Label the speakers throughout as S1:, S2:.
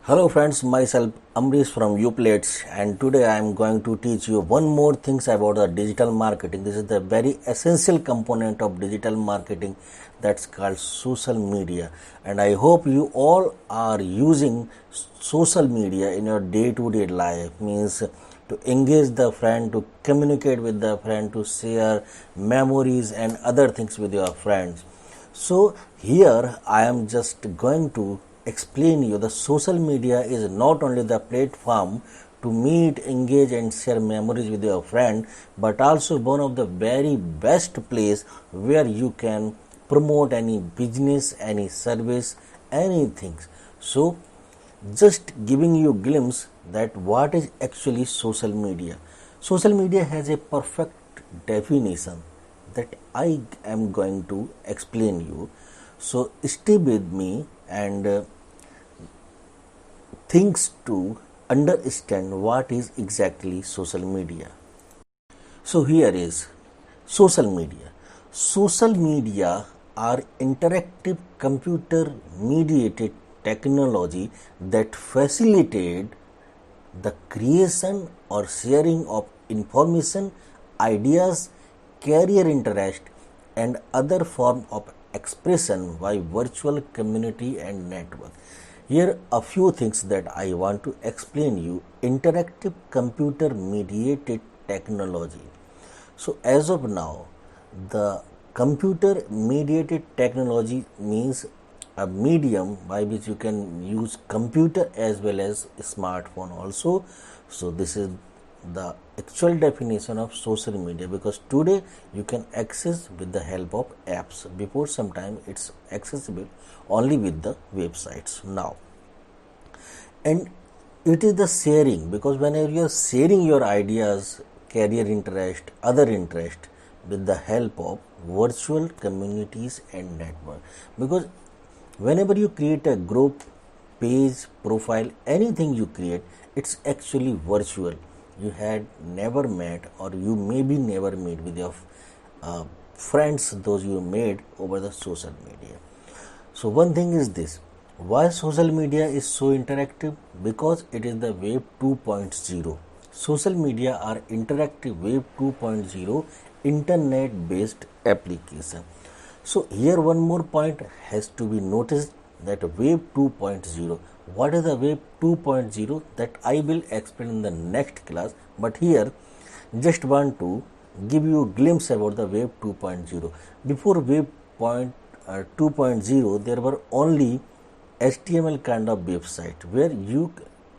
S1: Hello friends, myself Amrish from Uplates, and today I am going to teach you one more things about the digital marketing. This is the very essential component of digital marketing that's called social media, and I hope you all are using social media in your day-to-day life, means to engage the friend, to communicate with the friend, to share memories and other things with your friends. So here I am just going to explain you the social media is not only the platform to meet, engage and share memories with your friend, but also one of the very best place where you can promote any business, any service, anything. So just giving you a glimpse that what is actually social media. Social media has a perfect definition that I am going to explain you. So stay with me and things to understand what is exactly social media. So here is social media. Social media are interactive computer mediated technology that facilitate the creation or sharing of information, ideas, career interest and other form of expression by virtual community and network. Here a few things that I want to explain you. Interactive computer mediated technology. So as of now, the computer mediated technology means a medium by which you can use computer as well as smartphone also. So this is the actual definition of social media, because today you can access with the help of apps. Before some time it's accessible only with the websites now. And it is the sharing, because whenever you are sharing your ideas, career interest, other interest with the help of virtual communities and network, because whenever you create a group, page, profile, anything you create, it's actually virtual. You had never met, or you maybe never meet with your friends, those you made over the social media. So one thing is this: why social media is so interactive? Because it is the web 2.0. Social media are interactive web 2.0 internet based application. So here one more point has to be noticed, that web 2.0. What is the web 2.0? That I will explain in the next class, but here just want to give you a glimpse about the web 2.0. Before web 2.0 there were only HTML kind of website where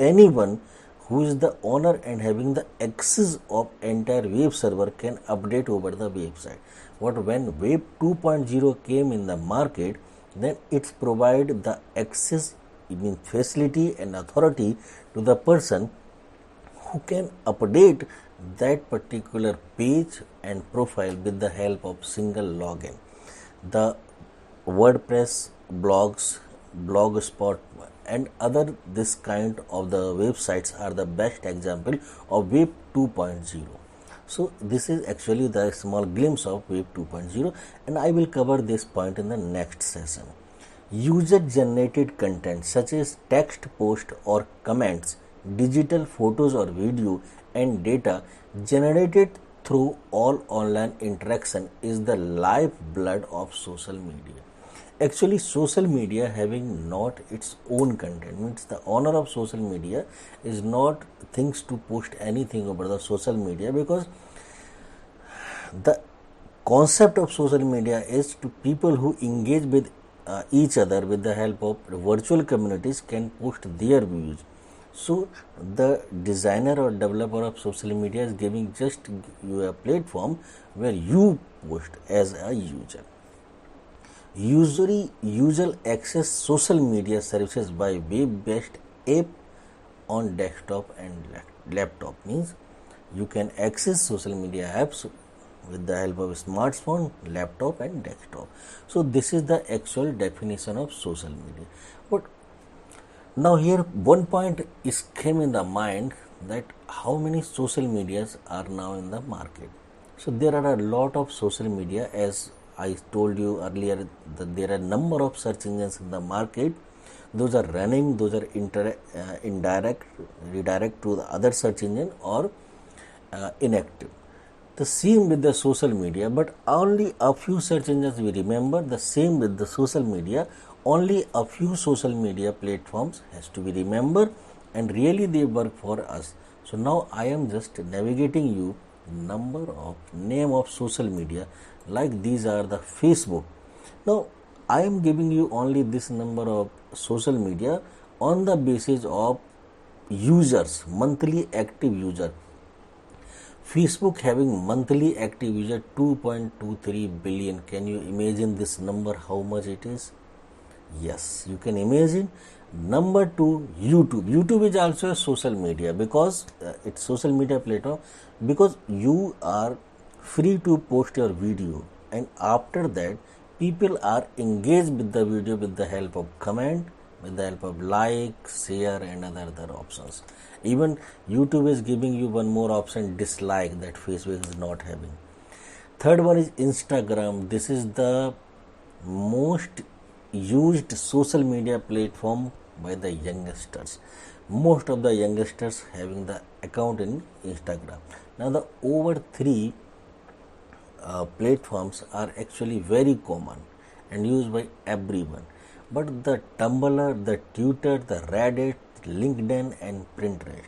S1: anyone who is the owner and having the access of entire web server can update over the website. But when web 2.0 came in the market, then it's provide the access, even facility and authority to the person who can update that particular page and profile with the help of single login. The WordPress, blogs, Blogspot and other this kind of the websites are the best example of web 2.0. So this is actually the small glimpse of web 2.0, and I will cover this point in the next session. User generated content such as text post or comments, digital photos or video and data generated through all online interaction is the lifeblood of social media. Actually social media having not its own content, means the owner of social media is not things to post anything over the social media, because the concept of social media is to people who engage with each other with the help of virtual communities can post their views. So the designer or developer of social media is giving just you a platform where you post as a user. Usually access social media services by web-based app on desktop and laptop, means you can access social media apps with the help of smartphone, laptop and desktop. So this is the actual definition of social media. But now here one point is came in the mind, that how many social medias are now in the market. So there are a lot of social media. As I told you earlier that there are a number of search engines in the market. those are running, those are indirect, redirect to the other search engine, or inactive. The same with the social media, but only a few search engines we remember. The same with the social media, only a few social media platforms has to be remembered, and really they work for us. So now I am just navigating you number of name of social media, like these are the Facebook. Now I am giving you only this number of social media on the basis of users, monthly active user. Facebook having monthly active user 2.23 billion. Can you imagine this number, how much it is? Yes, you can imagine. Number two, YouTube. YouTube is also a social media, because it's social media platform, because you are free to post your video, and after that people are engaged with the video with the help of comment, with the help of like, share, and other options. Even YouTube is giving you one more option, dislike, that Facebook is not having. Third one is Instagram. This is the most used social media platform by the youngsters. Most of the youngsters having the account in Instagram. Now the over three platforms are actually very common and used by everyone. But the Tumblr, the Twitter, the Reddit, LinkedIn, and Pinterest,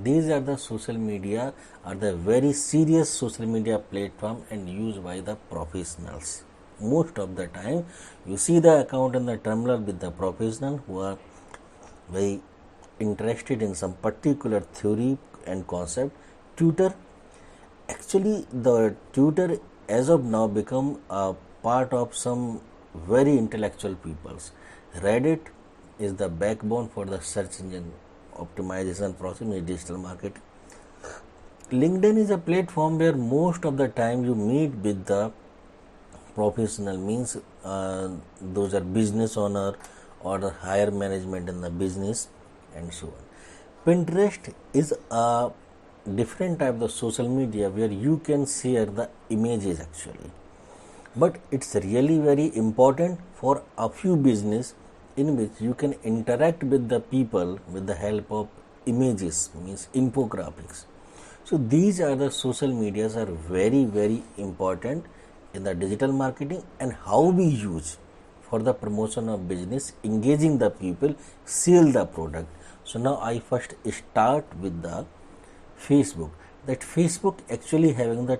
S1: these are the social media, are the very serious social media platform and used by the professionals. Most of the time you see the account in the Tumblr with the professional who are very interested in some particular theory and concept. Twitter, actually the Twitter as of now become a part of some very intellectual peoples. Reddit is the backbone for the search engine optimization process in digital marketing. LinkedIn is a platform where most of the time you meet with the professional, means those are business owner or the higher management in the business, and so on. Pinterest is a different type of social media where you can share the images actually, but it's really very important for a few business in which you can interact with the people with the help of images, means infographics. So these are the social medias are very important in the digital marketing, and how we use for the promotion of business, engaging the people, sell the product. So now I first start with the Facebook. That Facebook actually having the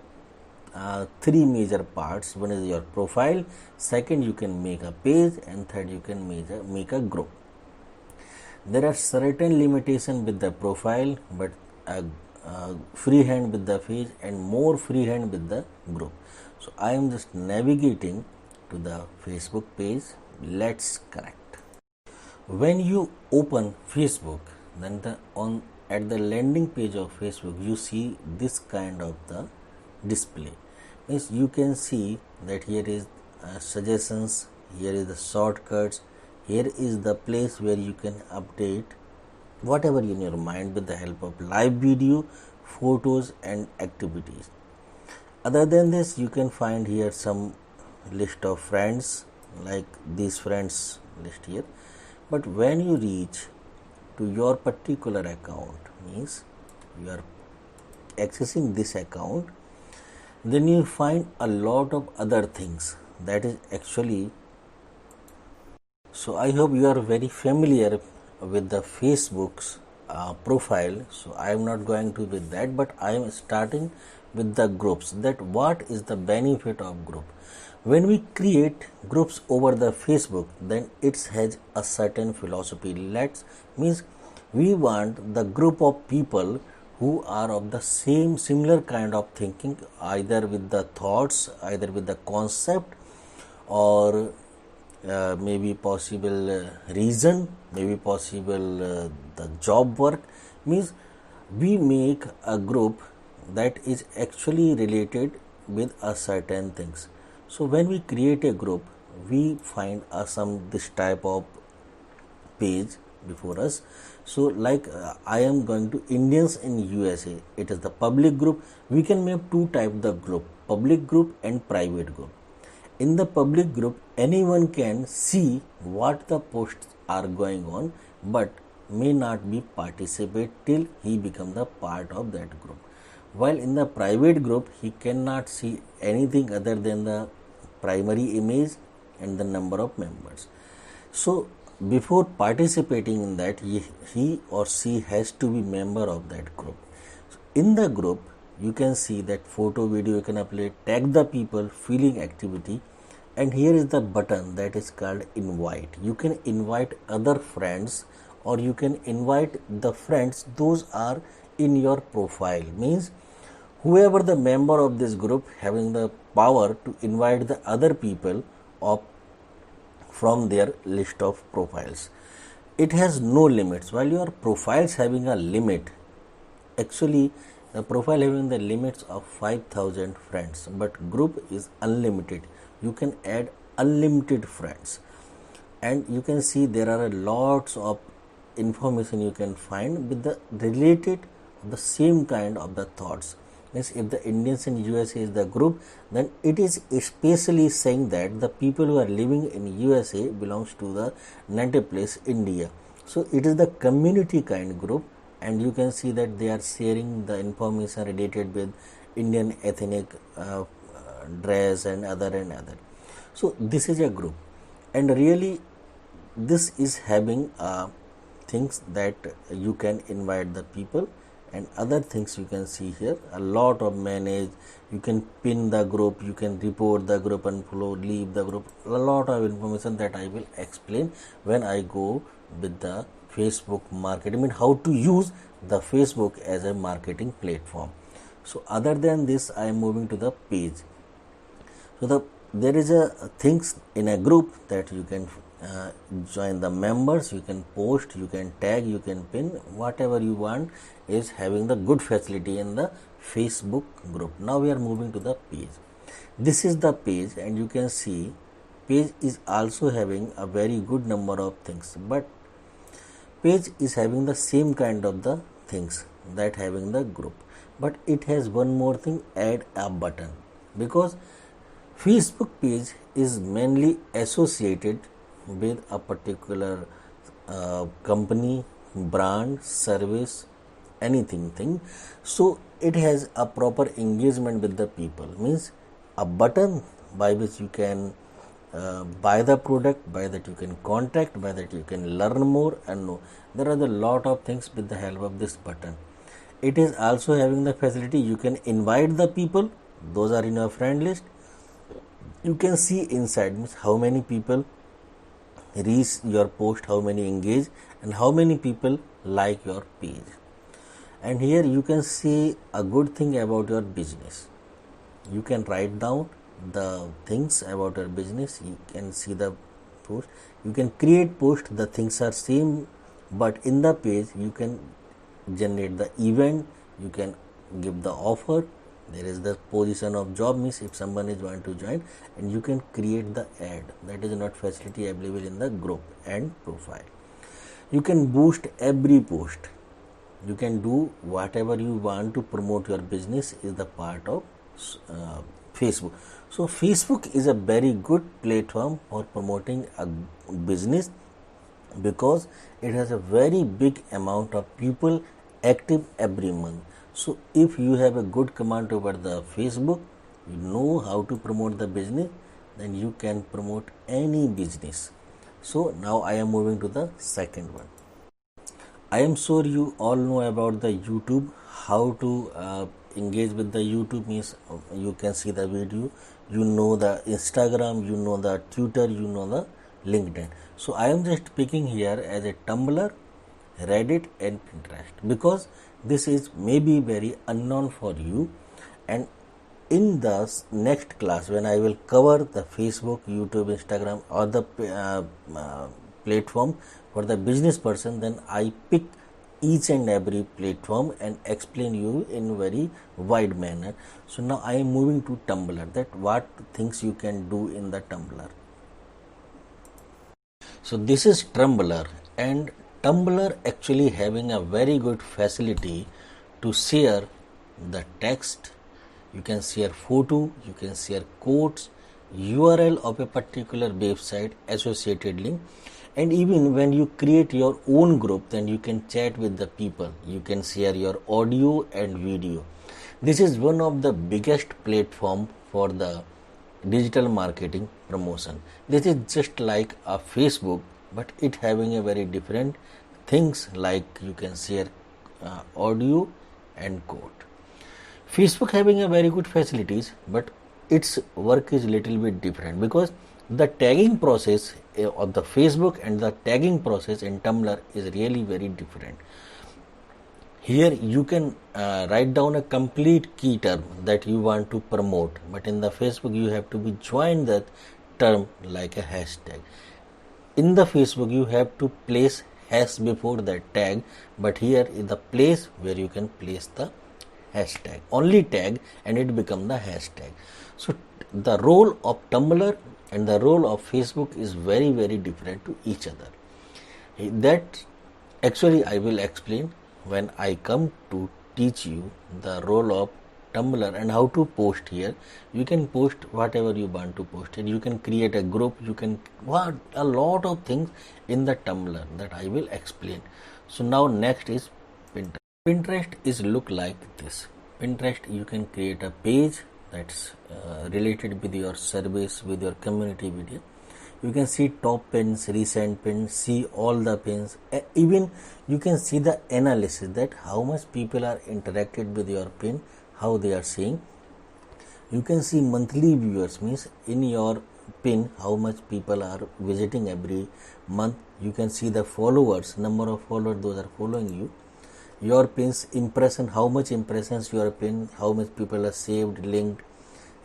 S1: three major parts. One is your profile, second you can make a page, and third you can make a group. There are certain limitations with the profile, but freehand with the page and more freehand with the group. So I am just navigating to the Facebook page. Let's connect. When you open Facebook, then at the landing page of Facebook you see this kind of the display. Means you can see that here is suggestions, here is the shortcuts, here is the place where you can update whatever in your mind with the help of live video, photos, and activities. Other than this, you can find here some list of friends, like these friends list here. But when you reach to your particular account, means you are accessing this account, then you find a lot of other things. That is actually, so I hope you are very familiar with the Facebook's profile. So I am not going to with that, but I am starting with the groups. That what is the benefit of group? When we create groups over the Facebook, then it has a certain philosophy. Let's means we want the group of people who are of the same similar kind of thinking, either with the thoughts, either with the concept, or maybe possible reason, maybe possible the job work. Means we make a group that is actually related with a certain things. So when we create a group, we find some this type of page before us. So like I am going to Indians in USA, it is the public group. We can make two types of group, public group and private group. In the public group, anyone can see what the posts are going on, but may not be participate till he become the part of that group. While in the private group, he cannot see anything other than the primary image and the number of members. So before participating in that, he or she has to be member of that group. So in the group, you can see that photo, video you can upload, tag the people, feeling activity, and here is the button that is called invite. You can invite other friends, or you can invite the friends those are in your profile. Means whoever the member of this group having the power to invite the other people of from their list of profiles. It has no limits. While your profiles having a limit, actually the profile having the limits of 5000 friends, but group is unlimited. You can add unlimited friends, and you can see there are lots of information you can find with the related the same kind of the thoughts. Means if the Indians in USA is the group, then it is especially saying that the people who are living in USA belongs to the native place India. So it is the community kind group, and you can see that they are sharing the information related with Indian ethnic dress and other. So this is a group, and really this is having things that you can invite the people, and other things you can see here, a lot of manage. You can pin the group, you can report the group, and follow, leave the group, a lot of information that I will explain when I go with the Facebook marketing, I mean how to use the Facebook as a marketing platform. So other than this, I am moving to the page. So there is a things in a group that you can join the members, you can post, you can tag, you can pin, whatever you want is having the good facility in the Facebook group. Now we are moving to the page. This is the page, and you can see page is also having a very good number of things, but page is having the same kind of the things that having the group, but it has one more thing, add a button, because Facebook page is mainly associated with a particular company, brand, service, anything thing. So it has a proper engagement with the people. Means a button by which you can buy the product, by that you can contact, by that you can learn more and know. There are a lot of things with the help of this button. It is also having the facility you can invite the people, those are in your friend list. You can see inside, means how many people reach your post, how many engage, and how many people like your page. And here you can see a good thing about your business. You can write down the things about your business. You can see the post. You can create post. The things are same, but in the page you can generate the event. You can give the offer. There is the position of job, means if someone is going to join, and you can create the ad. That is not facility available in the group and profile. You can boost every post. You can do whatever you want to promote your business is the part of Facebook. So Facebook is a very good platform for promoting a business, because it has a very big amount of people active every month. So if you have a good command over the Facebook, you know how to promote the business, then you can promote any business. So now I am moving to the second one. I am sure you all know about the YouTube, how to engage with the YouTube, means you can see the video, you know the Instagram, you know the Twitter, you know the LinkedIn. So I am just picking here as a Tumblr, Reddit and Pinterest, because this is maybe very unknown for you, and in the next class when I will cover the Facebook, YouTube, Instagram or the platform for the business person, then I pick each and every platform and explain you in very wide manner. So now I am moving to Tumblr, that what things you can do in the Tumblr. So this is Tumblr, and Tumblr actually having a very good facility to share the text. You can share photo, you can share quotes, URL of a particular website, associated link, And even when you create your own group, then you can chat with the people, you can share your audio and video. This is one of the biggest platform for the digital marketing promotion. This is just like a Facebook, but it having a very different things, like you can share audio and code. Facebook having a very good facilities, but its work is little bit different, because the tagging process of the Facebook and the tagging process in Tumblr is really very different. Here you can write down a complete key term that you want to promote, but in the Facebook you have to be join that term like a hashtag. In the Facebook you have to place hash before that tag, but here is the place where you can place the hashtag, only tag, and it become the hashtag. So the role of Tumblr and the role of Facebook is very different to each other. That actually I will explain when I come to teach you the role of Tumblr and how to post here. You can post whatever you want to post, and you can create a group, you can a lot of things in the Tumblr that I will explain. So now next is Pinterest. Pinterest is look like this. Pinterest, you can create a page that's related with your service, with your community video. You can see top pins, recent pins, see all the pins. Even you can see the analysis that how much people are interacted with your pin, how they are seeing. You can see monthly viewers, means in your pin how much people are visiting every month. You can see the followers, number of followers those are following you. Your pin's impression, how much impressions your pin, how much people are saved, linked,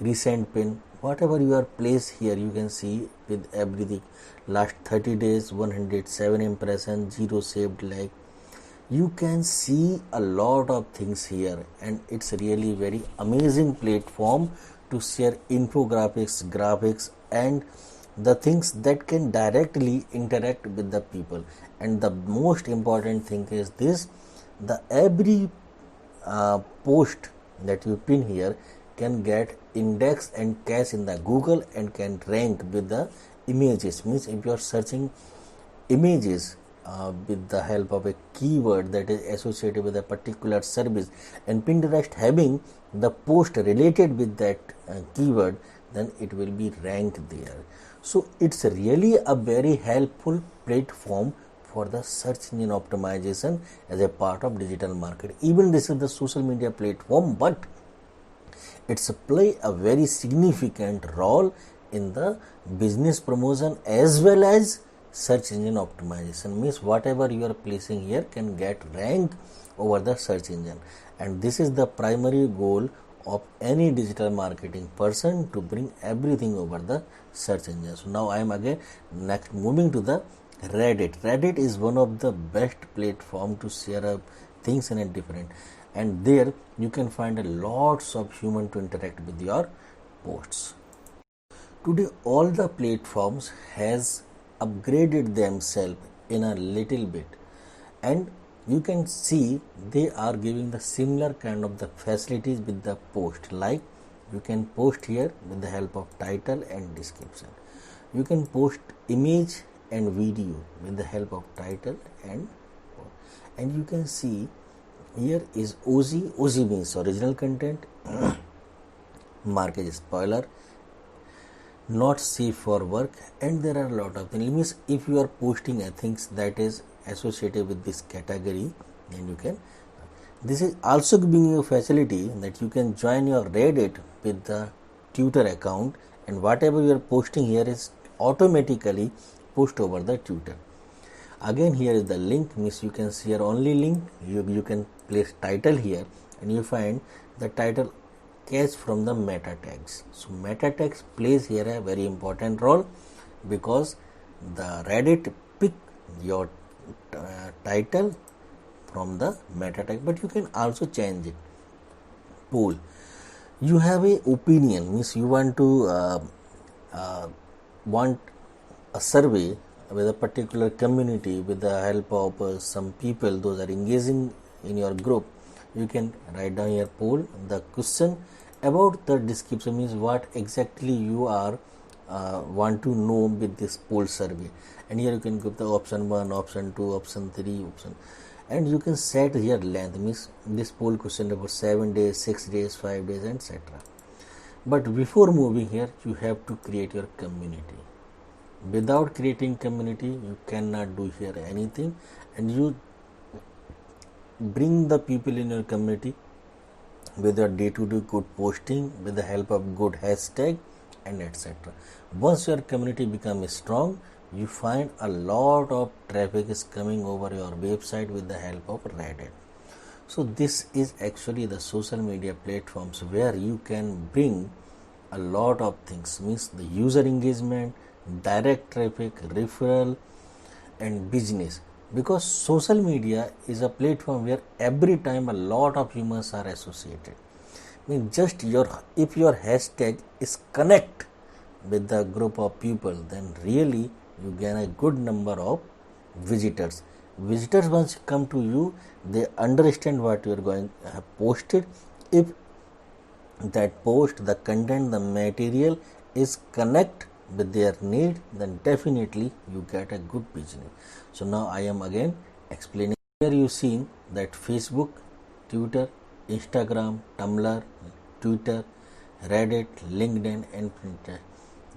S1: recent pin, whatever you are placed here, you can see with everything. Last 30 days 107 impressions, 0 saved like. You can see a lot of things here, and it's really very amazing platform to share infographics, graphics, and the things that can directly interact with the people. And the most important thing is this: the every post that you pin here can get indexed and cached in the Google and can rank with the images. Means if you are searching images with the help of a keyword that is associated with a particular service, and Pinterest having the post related with that keyword, then it will be ranked there. So it's really a very helpful platform for the search engine optimization as a part of digital marketing. Even this is the social media platform, but it's play a very significant role in the business promotion as well as search engine optimization. Means whatever you are placing here can get ranked over the search engine, and this is the primary goal of any digital marketing person, to bring everything over the search engine. So now I am again next moving to the Reddit. Reddit is one of the best platform to share things in a different, and there you can find a lots of human to interact with your posts. Today all the platforms has upgraded themselves in a little bit, and you can see they are giving the similar kind of the facilities with the post. Like you can post here with the help of title and description. You can post image and video with the help of title and you can see here is OZ means original content, market spoiler, not safe for work, and there are a lot of things. Means if you are posting things that is associated with this category, then you can. This is also giving you a facility that you can join your Reddit with the Twitter account, and whatever you are posting here is automatically pushed over the Twitter. Again here is the link, means you can share only link. You can place title here, and you find the title catch from the meta tags. So meta tags plays here a very important role, because the Reddit pick your title from the meta tag, but you can also change it. Poll, you have a opinion, means you want to want a survey with a particular community with the help of some people those are engaging in your group. You can write down your poll. The question about the description means what exactly you are want to know with this poll survey. And here you can give the option 1, option 2, option 3, option, and you can set here length, means this poll question about 7 days, 6 days, 5 days, etc. But before moving here, you have to create your community. Without creating community, you cannot do here anything, and you bring the people in your community with your day-to-day good posting, with the help of good hashtag, and etc. Once your community becomes strong, you find a lot of traffic is coming over your website with the help of Reddit. So this is actually the social media platforms where you can bring a lot of things, means the user engagement, direct traffic, referral, and business. Because social media is a platform where every time a lot of humans are associated. Means just if your hashtag is connect with the group of people, then really you gain a good number of visitors. Visitors once come to you, they understand what you are going to have posted. If that post, the content, the material is connect with their need, then definitely you get a good business. So now I am again explaining. Here you see that Facebook, Twitter, Instagram, Tumblr, Twitter, Reddit, LinkedIn, and Pinterest.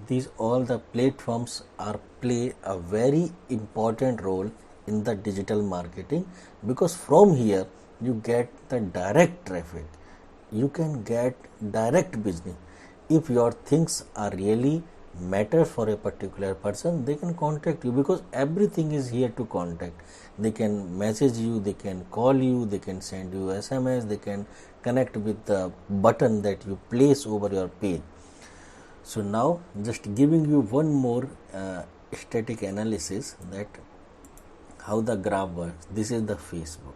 S1: These all the platforms are play a very important role in the digital marketing, because from here you get the direct traffic. You can get direct business. If your things are really matter for a particular person, they can contact you, because everything is here to contact. They can message you, they can call you, they can send you SMS, they can connect with the button that you place over your page. So now just giving you one more static analysis that how the graph works. This is the Facebook.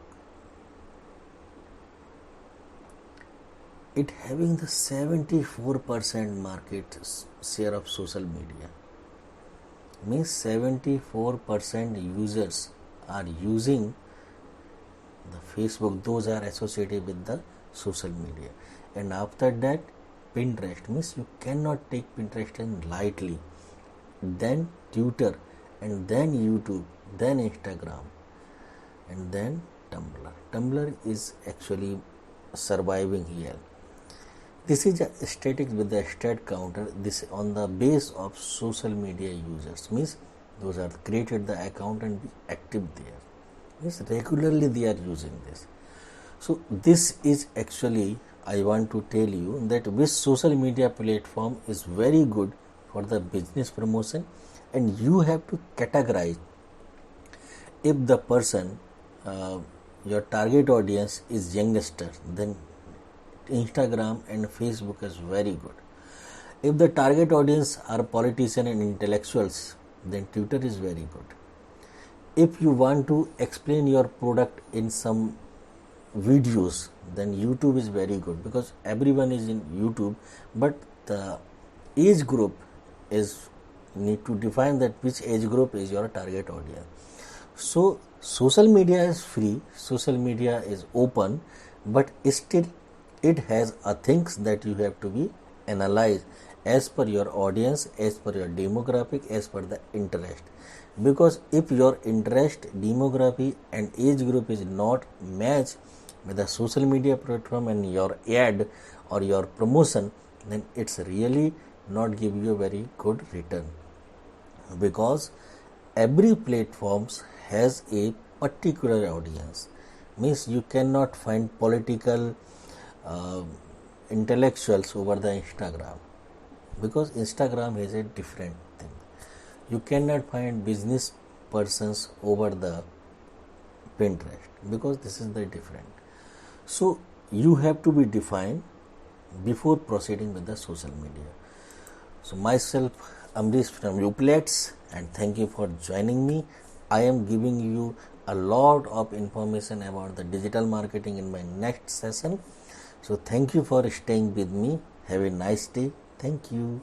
S1: It having the 74% market share of social media, means 74% users are using the Facebook. Those are associated with the social media. And after that, Pinterest, means you cannot take Pinterest in lightly. Then Twitter, and then YouTube, then Instagram, and then Tumblr. Tumblr is actually surviving here. This is a static with the stat counter. This on the base of social media users, means those are created the account and be active there. Means regularly they are using this. So this is actually, I want to tell you that which social media platform is very good for the business promotion, and you have to categorize. If the person, your target audience is youngster, then Instagram and Facebook is very good. If the target audience are politicians and intellectuals, then Twitter is very good. If you want to explain your product in some videos, then YouTube is very good, because everyone is in YouTube, but the age group is need to define that which age group is your target audience. So social media is free, social media is open, but still it has a things that you have to be analyzed as per your audience, as per your demographic, as per the interest. Because if your interest, demography, and age group is not matched with the social media platform and your ad or your promotion, then it's really not give you a very good return, because every platforms has a particular audience. Means you cannot find political intellectuals over the Instagram, because Instagram has a different thing. You cannot find business persons over the Pinterest, because this is the different. So you have to be defined before proceeding with the social media. So myself, Amrish from Uplets, and thank you for joining me. I am giving you a lot of information about the digital marketing in my next session. So thank you for staying with me. Have a nice day. Thank you.